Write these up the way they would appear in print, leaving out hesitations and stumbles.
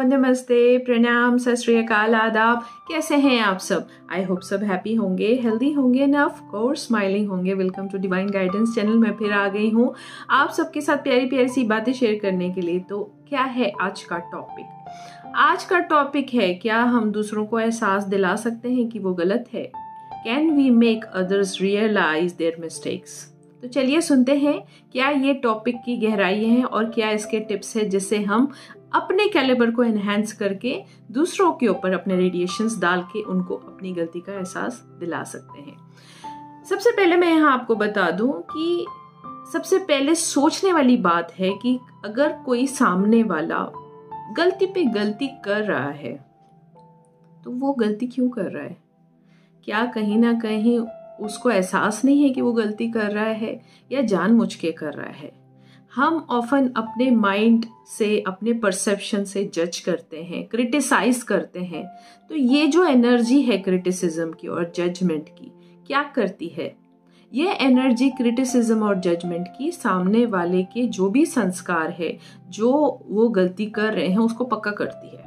नमस्ते, प्रणाम, सत श्री अकाल, आदाब। कैसे हैं आप सब? आई होप सब हैप्पी होंगे, हेल्दी होंगे एंड ऑफ कोर्स स्माइलिंग होंगे। Welcome to divine guidance channel. मैं फिर आ गई हूँ आप सबके साथ प्यारी प्यारी सी बातें शेयर करने के लिए। तो क्या है आज का टॉपिक? आज का टॉपिक है, क्या हम दूसरों को एहसास दिला सकते हैं कि वो गलत है? Can we make others realise their mistakes? तो चलिए सुनते हैं क्या ये टॉपिक की गहराई है और क्या इसके टिप्स है जिससे हम अपने कैलिबर को एनहांस करके दूसरों के ऊपर अपने रेडिएशंस डाल के उनको अपनी गलती का एहसास दिला सकते हैं। सबसे पहले मैं यहाँ आपको बता दूं कि सबसे पहले सोचने वाली बात है कि अगर कोई सामने वाला गलती पे गलती कर रहा है तो वो गलती क्यों कर रहा है? क्या कहीं ना कहीं उसको एहसास नहीं है कि वो गलती कर रहा है या जानबूझ के कर रहा है? हम ऑफन अपने माइंड से, अपने परसेप्शन से जज करते हैं, क्रिटिसाइज करते हैं। तो ये जो एनर्जी है क्रिटिसिज्म की और जजमेंट की, क्या करती है? ये एनर्जी क्रिटिसिज्म और जजमेंट की सामने वाले के जो भी संस्कार है, जो वो गलती कर रहे हैं, उसको पक्का करती है।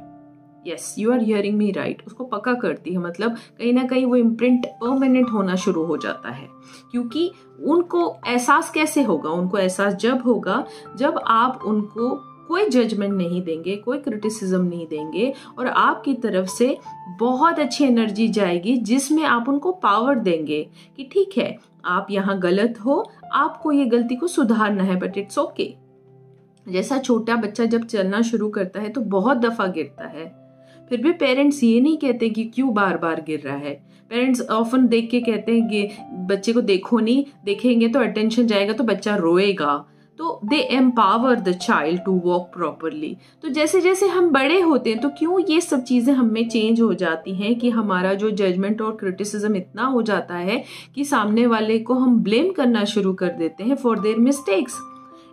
Yes, you are hearing me right. उसको पक्का करती है, मतलब कहीं ना कहीं वो इम्प्रिंट परमानेंट होना शुरू हो जाता है। क्योंकि उनको एहसास कैसे होगा? उनको एहसास जब होगा जब आप उनको कोई जजमेंट नहीं देंगे, कोई क्रिटिसिज्म नहीं देंगे और आपकी तरफ से बहुत अच्छी एनर्जी जाएगी जिसमें आप उनको पावर देंगे कि ठीक है, आप यहाँ गलत हो, आपको ये गलती को सुधारना है, बट इट्स ओके। जैसा छोटा बच्चा जब चलना शुरू करता है तो बहुत दफा गिरता है, फिर भी पेरेंट्स ये नहीं कहते कि क्यों बार बार गिर रहा है। पेरेंट्स ऑफन देख के कहते हैं कि बच्चे को देखो नहीं, देखेंगे तो अटेंशन जाएगा तो बच्चा रोएगा। तो they empower the child to walk properly. तो जैसे जैसे हम बड़े होते हैं तो क्यों ये सब चीजें हमें चेंज हो जाती हैं कि हमारा जो जजमेंट और क्रिटिसिज्म इतना हो जाता है कि सामने वाले को हम ब्लेम करना शुरू कर देते हैं for their mistakes.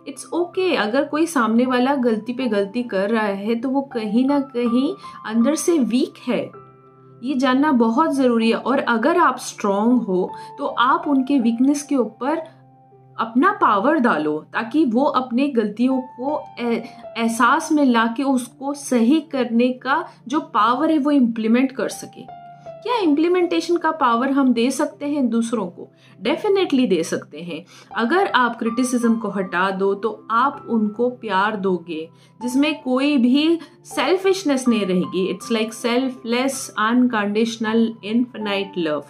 It's okay अगर कोई सामने वाला गलती पे गलती कर रहा है तो वो कहीं ना कहीं अंदर से वीक है, ये जानना बहुत जरूरी है। और अगर आप स्ट्रांग हो तो आप उनके वीकनेस के ऊपर अपना पावर डालो ताकि वो अपने गलतियों को एहसास में लाके उसको सही करने का जो पावर है वो इम्प्लीमेंट कर सके। क्या इम्प्लीमेंटेशन का पावर हम दे सकते हैं दूसरों को? डेफिनेटली दे सकते हैं। अगर आप क्रिटिसिज्म को हटा दो तो आप उनको प्यार दोगे जिसमें कोई भी सेल्फिशनेस नहीं रहेगी। It's like selfless unconditional infinite love,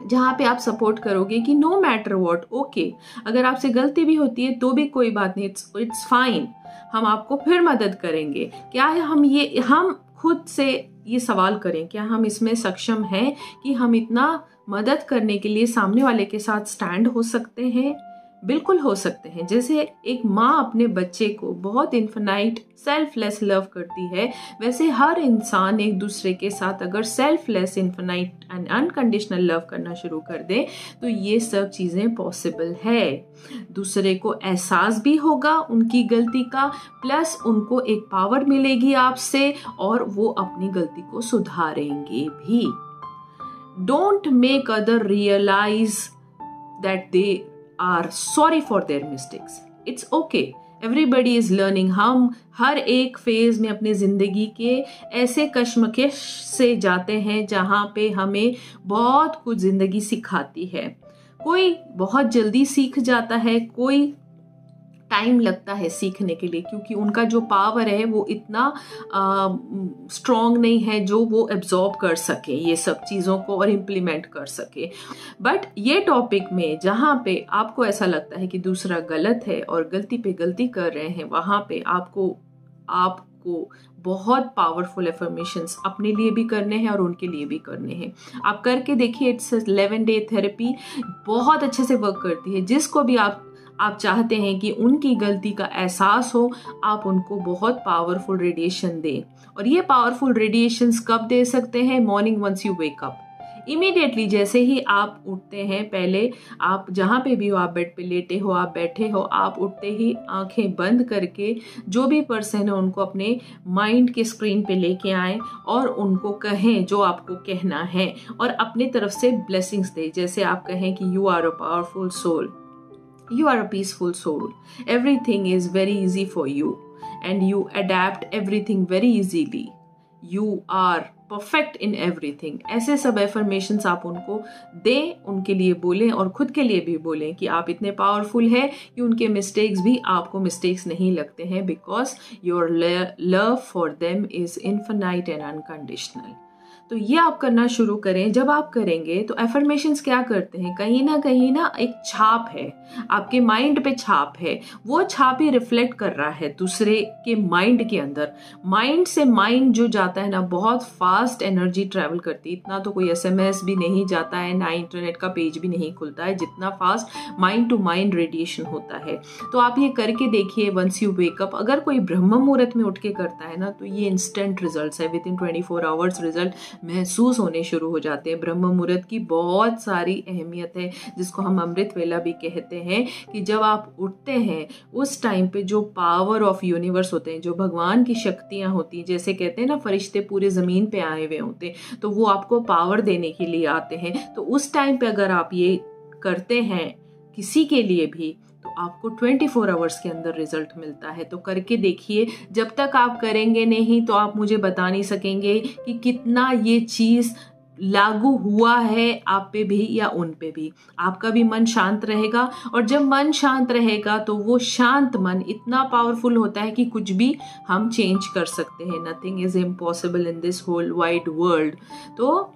जहाँ पे आप सपोर्ट करोगे कि नो मैटर व्हाट, ओके, अगर आपसे गलती भी होती है तो भी कोई बात नहीं, इट्स फाइन, हम आपको फिर मदद करेंगे। क्या हम खुद से ये सवाल करें, क्या हम इसमें सक्षम हैं कि हम इतना मदद करने के लिए सामने वाले के साथ स्टैंड हो सकते हैं? बिल्कुल हो सकते हैं। जैसे एक माँ अपने बच्चे को बहुत इन्फिनाइट सेल्फलेस लव करती है, वैसे हर इंसान एक दूसरे के साथ अगर selfless infinite and unconditional love करना शुरू कर दे तो ये सब चीजें पॉसिबल है। दूसरे को एहसास भी होगा उनकी गलती का, प्लस उनको एक पावर मिलेगी आपसे और वो अपनी गलती को सुधारेंगे भी। Don't make other realise that they are sorry for their mistakes. It's okay. Everybody is learning. हम हर एक फेज में अपने जिंदगी के ऐसे कश्मकश से जाते हैं जहाँ पे हमें बहुत कुछ जिंदगी सिखाती है। कोई बहुत जल्दी सीख जाता है, कोई टाइम लगता है सीखने के लिए क्योंकि उनका जो पावर है वो इतना स्ट्रॉन्ग नहीं है जो वो एब्जॉर्ब कर सके ये सब चीज़ों को और इम्प्लीमेंट कर सके। बट ये टॉपिक में जहाँ पे आपको ऐसा लगता है कि दूसरा गलत है और गलती पे गलती कर रहे हैं, वहाँ पे आपको बहुत पावरफुल एफर्मेशंस अपने लिए भी करने हैं और उनके लिए भी करने हैं। आप करके देखिए, इट्स 11 डे थेरेपी, बहुत अच्छे से वर्क करती है। जिसको भी आप चाहते हैं कि उनकी गलती का एहसास हो, आप उनको बहुत पावरफुल रेडिएशन दें। और ये पावरफुल रेडिएशंस कब दे सकते हैं? Morning once you wake up, immediately जैसे ही आप उठते हैं, पहले आप जहाँ पे भी हो, आप बेड पे लेटे हो, आप बैठे हो, आप उठते ही आंखें बंद करके जो भी पर्सन है उनको अपने माइंड के स्क्रीन पे लेके आएं और उनको कहें जो आपको कहना है और अपनी तरफ से ब्लेसिंग्स दें। जैसे आप कहें कि you are a powerful soul, you are a peaceful soul, everything is very easy for you and you adapt everything very easily. You are perfect in everything. ऐसे सब एफर्मेशंस आप उनको दें, उनके लिए बोलें और खुद के लिए भी बोलें कि आप इतने पावरफुल हैं कि उनके मिस्टेक्स भी आपको मिस्टेक्स नहीं लगते हैं, because your love for them is infinite and unconditional. तो ये आप करना शुरू करें. जब आप करेंगे तो एफर्मेशंस क्या करते हैं, कहीं ना एक छाप है, आपके माइंड पे छाप है. वो छाप ही रिफ्लेक्ट कर रहा है दूसरे के माइंड के अंदर. माइंड से माइंड जो जाता है ना, बहुत फास्ट एनर्जी ट्रैवल करती है. इतना तो कोई SMS भी नहीं जाता है, ना इंटरनेट का पेज भी नहीं खुलता है, जितना fast mind to mind radiation होता है. तो आप ये करके देखिए. वंस यू वेकअप, अगर कोई ब्रह्म मुहूर्त में उठ के करता है ना, तो ये इंस्टेंट रिजल्ट है. विद इन 24 आवर्स रिजल्ट महसूस होने शुरू हो जाते हैं. ब्रह्म मुहूर्त की बहुत सारी अहमियत है, जिसको हम अमृत वेला भी कहते हैं, कि जब आप उठते हैं उस टाइम पे जो पावर ऑफ यूनिवर्स होते हैं, जो भगवान की शक्तियां होती हैं, जैसे कहते हैं ना फरिश्ते पूरे ज़मीन पे आए हुए होते हैं, तो वो आपको पावर देने के लिए आते हैं. तो उस टाइम पे अगर आप ये करते हैं किसी के लिए भी, तो आपको 24 आवर्स के अंदर रिजल्ट मिलता है. तो करके देखिए. जब तक आप करेंगे नहीं तो आप मुझे बता नहीं सकेंगे कि कितना ये चीज़ लागू हुआ है आप पे भी या उन पे भी. आपका भी मन शांत रहेगा, और जब मन शांत रहेगा तो वो शांत मन इतना पावरफुल होता है कि कुछ भी हम चेंज कर सकते हैं. Nothing is impossible in this whole wide world. तो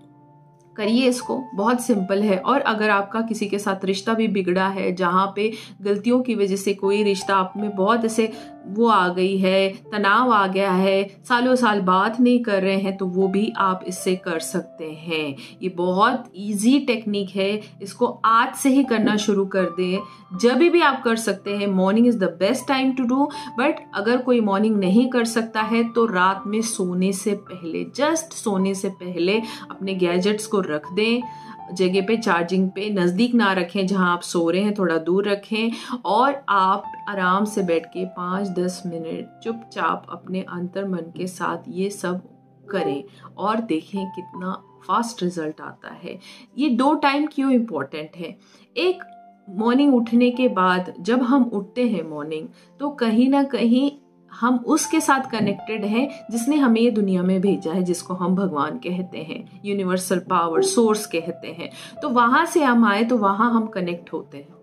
करिए इसको, बहुत सिंपल है. और अगर आपका किसी के साथ रिश्ता भी बिगड़ा है, जहाँ पे गलतियों की वजह से कोई रिश्ता आप में बहुत ऐसे वो आ गई है, तनाव आ गया है, सालों साल बात नहीं कर रहे हैं, तो वो भी आप इससे कर सकते हैं. ये बहुत इजी टेक्निक है. इसको आज से ही करना शुरू कर दें. जब भी आप कर सकते हैं. Morning is the best time to do. But अगर कोई मॉर्निंग नहीं कर सकता है तो रात में सोने से पहले, जस्ट सोने से पहले अपने गैजेट्स को रख दें जगह पे, चार्जिंग पे. नज़दीक ना रखें जहां आप सो रहे हैं, थोड़ा दूर रखें. और आप आराम से बैठ के 5-10 मिनट चुपचाप अपने अंतर मन के साथ ये सब करें और देखें कितना फास्ट रिजल्ट आता है. ये 2 टाइम क्यों इम्पोर्टेंट है. एक, मॉर्निंग उठने के बाद जब हम उठते हैं मॉर्निंग, तो कहीं ना कहीं हम उसके साथ कनेक्टेड हैं जिसने हमें ये दुनिया में भेजा है, जिसको हम भगवान कहते हैं, यूनिवर्सल पावर, सोर्स कहते हैं. तो वहां से हम आए तो वहां हम कनेक्ट होते हैं.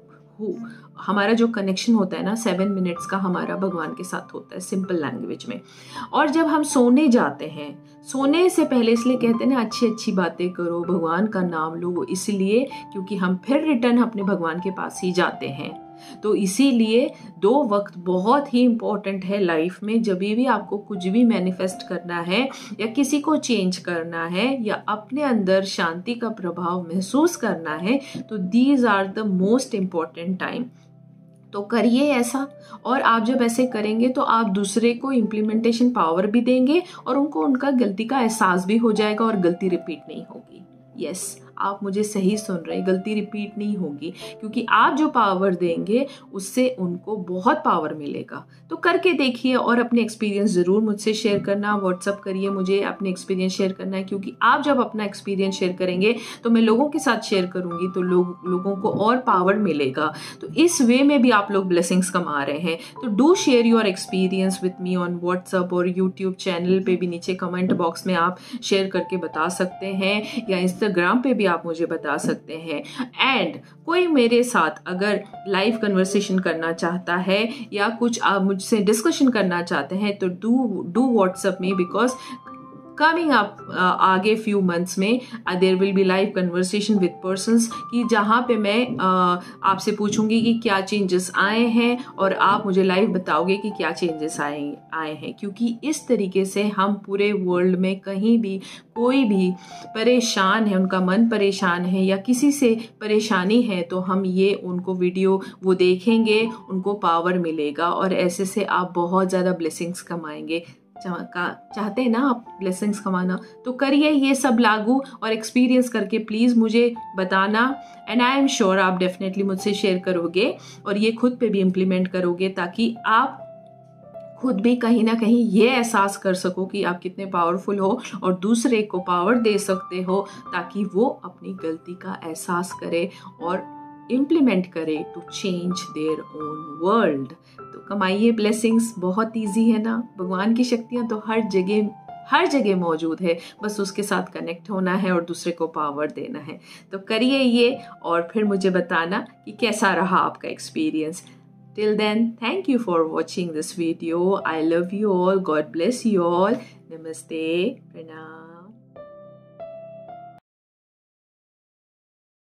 हमारा जो कनेक्शन होता है ना 7 मिनट्स का, हमारा भगवान के साथ होता है, सिंपल लैंग्वेज में. और जब हम सोने जाते हैं, सोने से पहले इसलिए कहते हैं ना अच्छी अच्छी बातें करो, भगवान का नाम लो, इसलिए क्योंकि हम फिर रिटर्न अपने भगवान के पास ही जाते हैं. तो इसीलिए 2 वक्त बहुत ही इम्पोर्टेंट है लाइफ में. जब भी आपको कुछ भी मैनिफेस्ट करना है या किसी को चेंज करना है या अपने अंदर शांति का प्रभाव महसूस करना है, तो these are the most important time. तो करिए ऐसा. और आप जब ऐसे करेंगे तो आप दूसरे को इम्प्लीमेंटेशन पावर भी देंगे और उनको उनका गलती का एहसास भी हो जाएगा और गलती रिपीट नहीं होगी. यस, आप मुझे सही सुन रहे हैं, गलती रिपीट नहीं होगी, क्योंकि आप जो पावर देंगे उससे उनको बहुत पावर मिलेगा. तो करके देखिए और अपने एक्सपीरियंस ज़रूर मुझसे शेयर करना. व्हाट्सअप करिए मुझे, अपने एक्सपीरियंस शेयर करना है, क्योंकि आप जब अपना एक्सपीरियंस शेयर करेंगे तो मैं लोगों के साथ शेयर करूंगी, तो लोगों को और पावर मिलेगा. तो इस वे में भी आप लोग ब्लेसिंग्स कमा रहे हैं. तो do share your experience with me on WhatsApp और यूट्यूब चैनल पे भी. नीचे कमेंट बॉक्स में आप शेयर करके बता सकते हैं, या इंस्टाग्राम पे भी आप मुझे बता सकते हैं. एंड कोई मेरे साथ अगर लाइव कन्वर्सेशन करना चाहता है या कुछ आप मुझसे डिस्कशन करना चाहते हैं, तो डू व्हाट्सएप में, बिकॉज कमिंग अप आगे फ्यू मंथ्स में there will be live conversation with persons, कि जहाँ पे मैं आपसे पूछूंगी कि क्या चेंजेस आए हैं और आप मुझे लाइव बताओगे कि क्या चेंजेस आए हैं. क्योंकि इस तरीके से हम पूरे वर्ल्ड में कहीं भी कोई भी परेशान है, उनका मन परेशान है या किसी से परेशानी है, तो हम ये उनको वीडियो वो देखेंगे, उनको पावर मिलेगा और ऐसे से आप बहुत ज़्यादा ब्लेसिंग्स कमाएंगे. चाहते हैं ना आप ब्लेसिंग्स कमाना, तो करिए ये सब लागू और एक्सपीरियंस करके प्लीज़ मुझे बताना. एंड आई एम श्योर आप डेफिनेटली मुझसे शेयर करोगे और ये खुद पे भी इम्प्लीमेंट करोगे, ताकि आप खुद भी कहीं ना कहीं ये एहसास कर सको कि आप कितने पावरफुल हो और दूसरे को पावर दे सकते हो, ताकि वो अपनी गलती का एहसास करे और इम्प्लीमेंट करे to change their own world. तो कमाइए ब्लेसिंग्स, बहुत ईजी है ना। भगवान की शक्तियाँ तो हर जगह मौजूद है, बस उसके साथ कनेक्ट होना है और दूसरे को पावर देना है। तो करिए ये और फिर मुझे बताना कि कैसा रहा आपका experience. Till then, thank you for watching this video. I love you all, God bless you all. नमस्ते, प्रणाम।